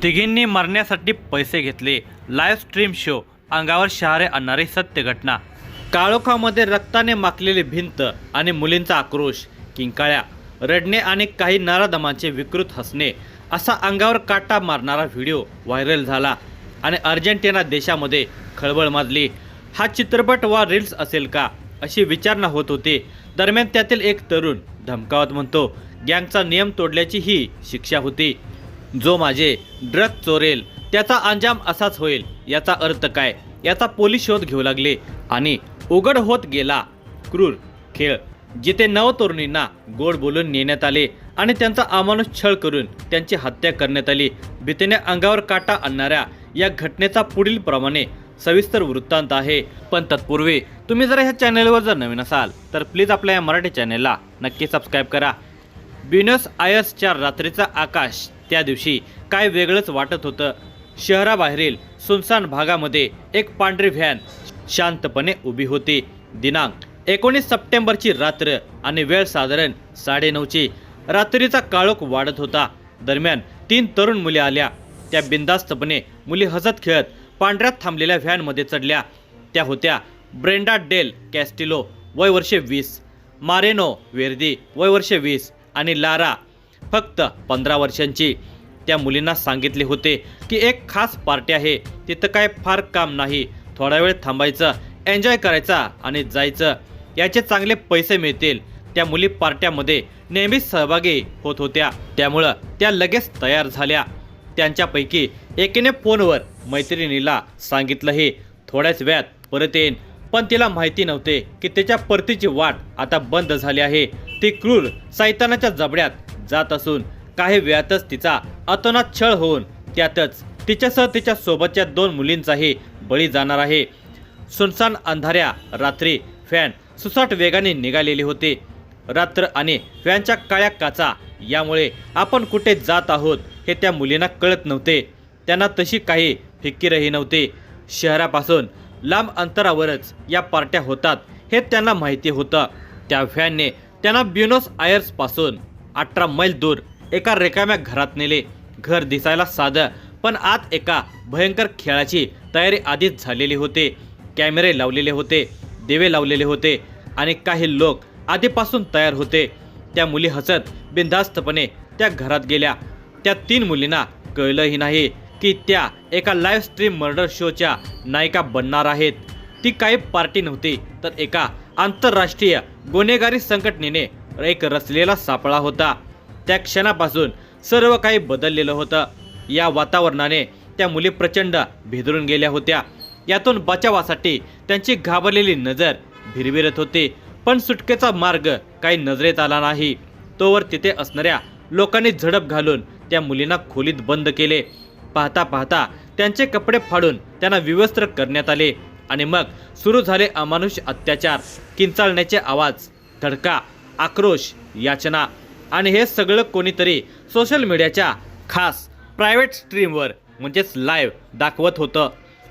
तिघींनी मरण्यासाठी पैसे घेतले. लाईव्ह स्ट्रीम शो, अंगावर शहारे आणणारी सत्य घटना. काळोखामध्ये रक्ताने माखलेली भिंत आणि मुलींचा आक्रोश, किंकाळ्या, रडणे आणि काही नराधमांचे विकृत हसणे असा अंगावर काटा मारणारा व्हिडिओ व्हायरल झाला आणि अर्जेंटिना देशामध्ये खळबळ माजली. हा चित्रपट वा रील्स असेल का अशी विचारणा होत होती. दरम्यान त्यातील एक तरुण धमकावत म्हणतो, गँगचा नियम तोडल्याची ही शिक्षा होती. जो माझे ड्रग चोरेल त्याचा अंजाम असाच होईल. याचा अर्थ काय याचा पोलीस शोध घेऊ लागले आणि उघड होत गेला क्रूर खेळ, जिथे 9 तरुणींना गोड बोलून नेण्यात आले आणि त्यांचा अमानुष छळ करून त्यांची हत्या करण्यात आली. भीतीने अंगावर काटा आणणाऱ्या या घटनेचा पुढील प्रमाणे सविस्तर वृत्तांत आहे. पण तत्पूर्वी तुम्ही जर ह्या चॅनलवर जर नवीन असाल तर प्लीज आपल्या या मराठी चॅनलला नक्की सबस्क्राईब करा. ब्युनॉस आयर्सच्या रात्रीचा आकाश त्या दिवशी काय वेगळंच वाटत होतं. शहराबाहेरील सुनसान भागामध्ये एक पांढरी व्हॅन शांतपणे उभी होती. दिनांक 19 सप्टेंबरची रात्र आणि वेळ साधारण 9:30ची. रात्रीचा काळोख वाढत होता. दरम्यान 3 तरुण मुली आल्या. त्या बिनधास्तपणे मुली हसत खेळत पांढऱ्यात थांबलेल्या व्हॅनमध्ये चढल्या. त्या होत्या ब्रेंडा डेल कॅस्टिलो, वय वर्षे 20, मारेनो वेर्दी, वय वर्षे 20 आणि लारा फक्त 15 वर्षांची. त्या मुलींना सांगितले होते की एक खास पार्टी आहे, तिथं काय फार काम नाही, थोडा वेळ थांबायचं, एन्जॉय करायचा आणि जायचं, याचे चांगले पैसे मिळतील. त्या मुली पार्ट्यामध्ये नेहमीच सहभागी होत होत्या, त्यामुळं त्या लगेच तयार झाल्या. त्यांच्यापैकी एकीने फोनवर मैत्रिणीला सांगितलंही थोड्याच वेळात परत येईन, पण तिला माहिती नव्हते की त्याच्या परतीची वाट आता बंद झाली आहे. ती क्रूर सैतानाच्या जबड्यात जात असून काही वेळातच तिचा अतोनात छळ होऊन त्यातच तिच्यासह तिच्या सोबतच्या 2 मुलींचाही बळी जाणार आहे. सुनसान अंधाऱ्या रात्री फॅन सुसाट वेगाने निघालेली होती. रात्र आणि फॅनच्या काळ्या काचा यामुळे आपण कुठे जात आहोत हे त्या मुलींना कळत नव्हते. त्यांना तशी काही फिकीरही नव्हती. शहरापासून लांब अंतरावरच या पार्ट्या होतात हे त्यांना माहिती होतं. त्या फॅनने त्यांना ब्युनॉस आयर्सपासून 18 मैल दूर एका रिकाम्या घरात नेले. घर दिसायला साधं, पण आत एका भयंकर खेळाची तयारी आधीच झालेली होती. कॅमेरे लावलेले होते, दिवे लावलेले होते आणि काही लोक आधीपासून तयार होते. त्या मुली हसत बिनधास्तपणे त्या घरात गेल्या. त्या 3 मुलींना कळलंही नाही की त्या एका लाईव्ह स्ट्रीम मर्डर शोच्या नायिका बनणार आहेत. ती काही पार्टी नव्हती तर एका आंतरराष्ट्रीय गुन्हेगारी संघटनेने एक रचलेला सापळा होता. त्या क्षणापासून सर्व काही बदललेलं होतं. या वातावरणाने त्या मुली प्रचंड भेदरून गेल्या होत्या. यातून बचावासाठी त्यांची घाबरलेली नजर भिरभिरत होती, पण सुटकेचा मार्ग काही नजरेत आला नाही. तोवर तिथे असणाऱ्या लोकांनी झडप घालून त्या मुलींना खोलीत बंद केले. पाहता पाहता त्यांचे कपडे फाडून त्यांना विवस्त्र करण्यात आले आणि मग सुरू झाले अमानुष अत्याचार. किंचाळण्याचे आवाज, धडका, आक्रोश, याचना आणि हे सगळं कोणीतरी सोशल मीडियाच्या खास प्रायव्हेट स्ट्रीमवर म्हणजेच लाईव्ह दाखवत होतं.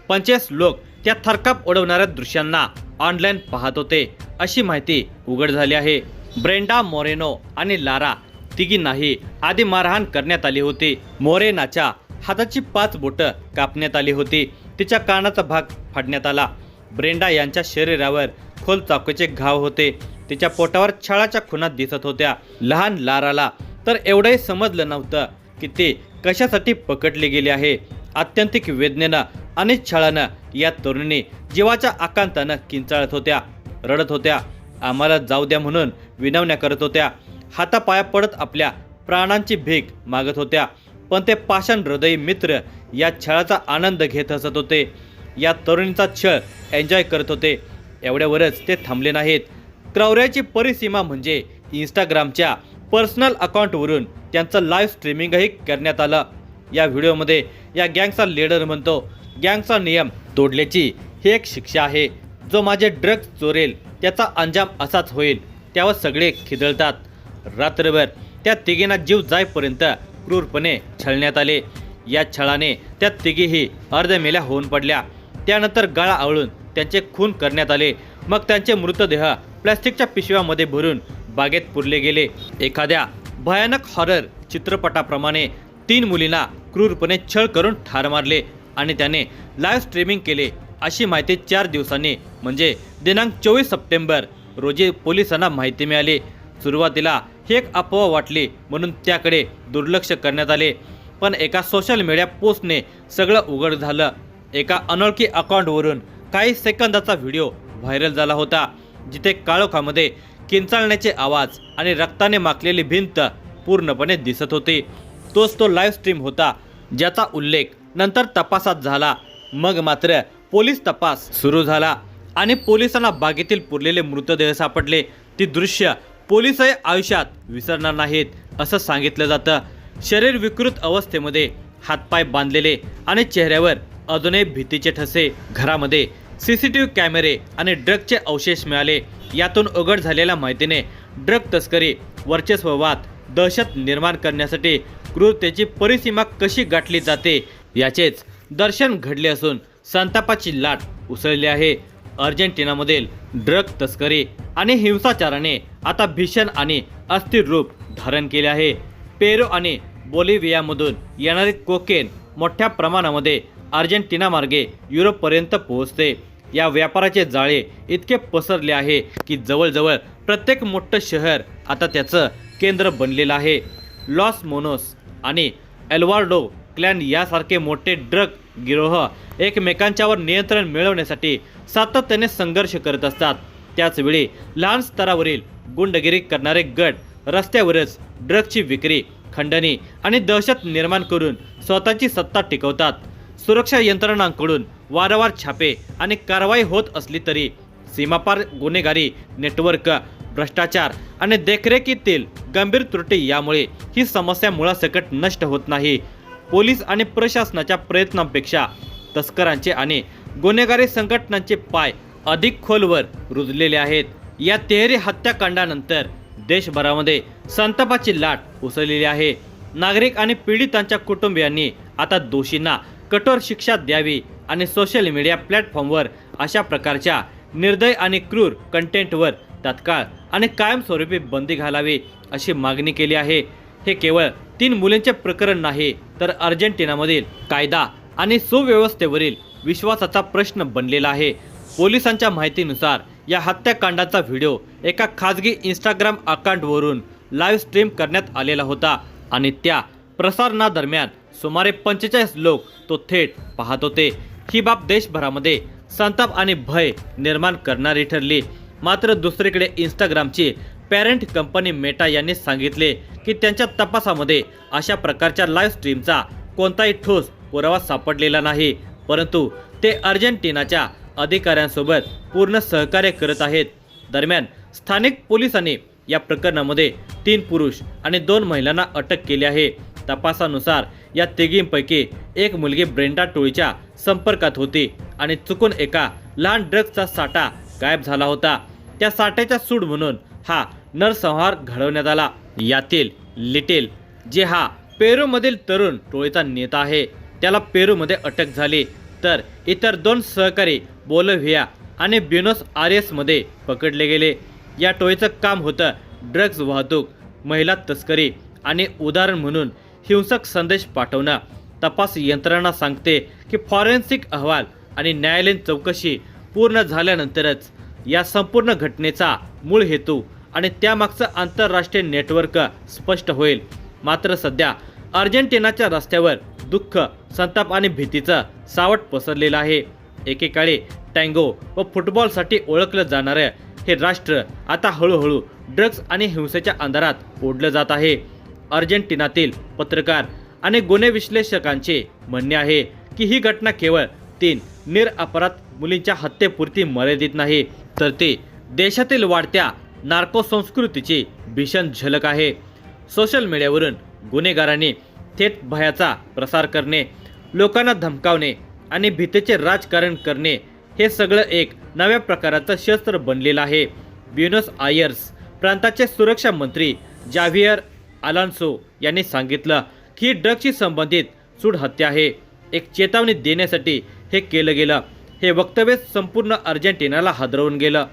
25 लोक त्या थरकाप उडवणाऱ्या दृश्यांना ऑनलाईन पाहत होते अशी माहिती उघड झाली आहे. ब्रेंडा मोरेनो आणि लारा तिघींनाही आधी मारहाण करण्यात आली होती. मोरेनाच्या हाताची 5 बोटं कापण्यात आली होती. तिच्या कानाचा भाग फाडण्यात आला. ब्रेंडा यांच्या शरीरावर खोल चाकूचे घाव होते. तिच्या पोटावर छळाच्या खुणा दिसत होत्या. लहान लाराला तर एवढंही समजलं नव्हतं की ती कशासाठी पकडली गेली आहे. आत्यंतिक वेदनेनं आणि छळानं या तरुणी जीवाच्या आकांतानं किंचाळत होत्या, रडत होत्या, आम्हाला जाऊ द्या म्हणून विनवण्या करत होत्या. हातापाया पडत आपल्या प्राणांची भीक मागत होत्या. पण ते पाषाण हृदयी मित्र या छळाचा आनंद घेत असत होते. या तरुणीचा छळ एन्जॉय करत होते. एवढ्यावरच ते थांबले नाहीत. क्रौर्याची परिसीमा म्हणजे इंस्टाग्रामच्या पर्सनल अकाउंटवरून त्यांचं लाईव्ह स्ट्रीमिंगही करण्यात आलं. या व्हिडिओमध्ये या गँगचा लीडर म्हणतो, गँगचा नियम तोडल्याची ही एक शिक्षा आहे. जो माझे ड्रग्ज चोरेल त्याचा अंजाम असाच होईल. त्यावर सगळे खिदळतात. रात्रभर त्या तिघींना जीव जाईपर्यंत क्रूरपणे छळण्यात आले. या छळाने त्या तिघीही अर्धमेल्या होऊन पडल्या. त्यानंतर गळा आवळून त्यांचे खून करण्यात आले. मग त्यांचे मृतदेह प्लॅस्टिकच्या पिशव्यामध्ये भरून बागेत पुरले गेले. एखाद्या भयानक हॉरर चित्रपटाप्रमाणे 3 मुलींना क्रूरपणे छळ करून ठार मारले आणि त्याने लाईव्ह स्ट्रीमिंग केले अशी माहिती 4 दिवसांनी म्हणजे दिनांक 24 सप्टेंबर रोजी पोलिसांना माहिती मिळाली। सुरुवातीला ही एक अफवा वाटली म्हणून त्याकडे दुर्लक्ष करण्यात आले, पण एका सोशल मीडिया पोस्टने सगळं उघड झालं। एका अनोळखी अकाउंटवरून काही सेकंदाचा व्हिडिओ व्हायरल झाला होता, जिथे काळोखामध्ये किंचाळण्याचे आवाज आणि रक्ताने माखलेली भिंत पूर्णपणे दिसत होती। तोच तो लाईव्ह स्ट्रीम होता, ज्याचा उल्लेख नंतर तपासात झाला। मग मात्र पोलीस तपास सुरू झाला आणि पोलिसांना बागेतील पुरलेले मृतदेह सापडले। ती दृश्य पोलिसही आयुष्यात विसरणार नाहीत असं सांगितलं जातं। शरीर विकृत अवस्थेमध्ये, हातपाय बांधलेले आणि चेहऱ्यावर अजूनही भीतीचे ठसे। घरामध्ये CCTV कॅमेरे आणि ड्रगचे अवशेष मिळाले। यातून उघड झालेल्या माहितीने ड्रग तस्करी, वर्चस्ववाद, दहशत निर्माण करण्यासाठी क्रूरतेची परिसीमा कशी गाठली जाते याचेच दर्शन घडले असून संतापाची लाट उसळली आहे। अर्जेंटिनामधील ड्रग तस्करी आणि हिंसाचाराने आता भीषण आणि अस्थिर रूप धारण केले आहे। पेरू आणि बोलिव्हियामधून येणारे कोकेन मोठ्या प्रमाणामध्ये अर्जेंटिनामार्गे युरोपपर्यंत पोहोचते। या व्यापाराचे जाळे इतके पसरले आहे की जवळजवळ प्रत्येक मोठं शहर आता त्याचं केंद्र बनलेलं आहे। लॉस मोनोस आणि एल्वार्डो क्लॅन यासारखे मोठे ड्रग गिरोह एकमेकांच्यावर नियंत्रण मिळवण्यासाठी सातत्याने संघर्ष करत असतात। त्याचवेळी लहान स्तरावरील गुंडगिरी करणारे गट रस्त्यावरच ड्रगची विक्री, खंडणी आणि दहशत निर्माण करून स्वतःची सत्ता टिकवतात। सुरक्षा यंत्रणांकडून वारंवार छापे आणि कारवाई होत असली तरी सीमापार गुन्हेगारी नेटवर्क, भ्रष्टाचार आणि देखरेखीतील गंभीर त्रुटी यामुळे ही समस्या मुळासकट नष्ट होत नाही। पोलीस आणि प्रशासनाच्या प्रयत्नांपेक्षा तस्करांचे आणि गुन्हेगारी संघटनांचे पाय अधिक खोलवर रुजलेले आहेत। या तेहरी हत्याकांडानंतर देशभरामध्ये संतापाची लाट उसळलेली आहे। नागरिक आणि पीडितांच्या कुटुंबियांनी आता दोषींना कठोर शिक्षा द्यावी आणि सोशल मीडिया प्लॅटफॉर्मवर अशा प्रकारच्या निर्दय आणि क्रूर कंटेंटवर तत्काळ आणि कायमस्वरूपी बंदी घालावी अशी मागणी केली आहे। हे केवळ 3 मुलींचे प्रकरण नाही, तर अर्जेंटिनामधील कायदा आणि सुव्यवस्थेवरील विश्वासाचा प्रश्न बनलेला आहे। पोलिसांच्या माहितीनुसार या हत्याकांडाचा व्हिडिओ एका खाजगी इंस्टाग्राम अकाउंटवरून लाईव्ह स्ट्रीम करण्यात आलेला होता आणि त्या प्रसारणादरम्यान सुमारे 45 लोक तो थेट पाहत होते। ही बाब देशभरामध्ये संताप आणि भय निर्माण करणारी ठरली। मात्र दुसरीकडे इंस्टाग्रामची पॅरेंट कंपनी मेटा यांनी सांगितले की त्यांच्या तपासामध्ये अशा प्रकारच्या लाईव्ह स्ट्रीमचा कोणताही ठोस पुरावा सापडलेला नाही, परंतु ते अर्जेंटिनाच्या अधिकाऱ्यांसोबत पूर्ण सहकार्य करत आहेत। दरम्यान स्थानिक पोलिसांनी या प्रकरणामध्ये 3 पुरुष आणि 2 महिलांना अटक केली आहे। तपासानुसार या तिघींपैकी एक मुलगी ब्रेंडा टोळीच्या संपर्कात होती आणि चुकून एका लहान ड्रग्जचा साठा गायब झाला होता। त्या साठ्याचा सूड म्हणून हा नरसंहार घडवण्यात आला। यातील लिटिल, जे हा पेरूमधील तरुण टोळीचा नेता आहे, त्याला पेरूमध्ये अटक झाली, तर इतर 2 सहकारी बोलिव्हिया आणि ब्युनोस आयरेसमध्ये पकडले गेले। या टोळीचं काम होतं ड्रग्ज वाहतूक, महिला तस्करी आणि उदाहरण म्हणून हिंसक संदेश पाठवणं। तपास यंत्रणा सांगते की फॉरेन्सिक अहवाल आणि न्यायालयीन चौकशी पूर्ण झाल्यानंतरच या संपूर्ण घटनेचा मूळ हेतू आणि त्यामागचं आंतरराष्ट्रीय नेटवर्क स्पष्ट होईल। मात्र सध्या अर्जेंटिनाच्या रस्त्यावर दुःख, संताप आणि भीतीचं सावट पसरलेलं आहे। एकेकाळी टँगो व फुटबॉलसाठी ओळखलं जाणारं हे राष्ट्र आता हळूहळू ड्रग्ज आणि हिंसेच्या अंधारात ओढलं जात आहे। अर्जेंटिनातील पत्रकार आणि गुन्हे विश्लेषकांचे म्हणणे आहे की ही घटना केवळ 3 निरपराध मुलींच्या हत्येपुरती मर्यादित नाही, तर ती देशातील वाढत्या नार्को संस्कृतीची भीषण झलक आहे। सोशल मीडियावरून गुन्हेगारांनी थेट भयाचा प्रसार करणे, लोकांना धमकावणे आणि भीतीचे राजकारण करणे हे सगळं एक नव्या प्रकारचं शस्त्र बनलेलं आहे। ब्युनोस आयर्स प्रांताचे सुरक्षा मंत्री जाव्हियर अलान्सो यांनी सांगितलं की ड्रग्जशी संबंधित सूड हत्या आहे, एक चेतावणी देण्यासाठी हे केलं गेलं। हे वक्तव्य संपूर्ण अर्जेंटिनाला हादरवून गेलं।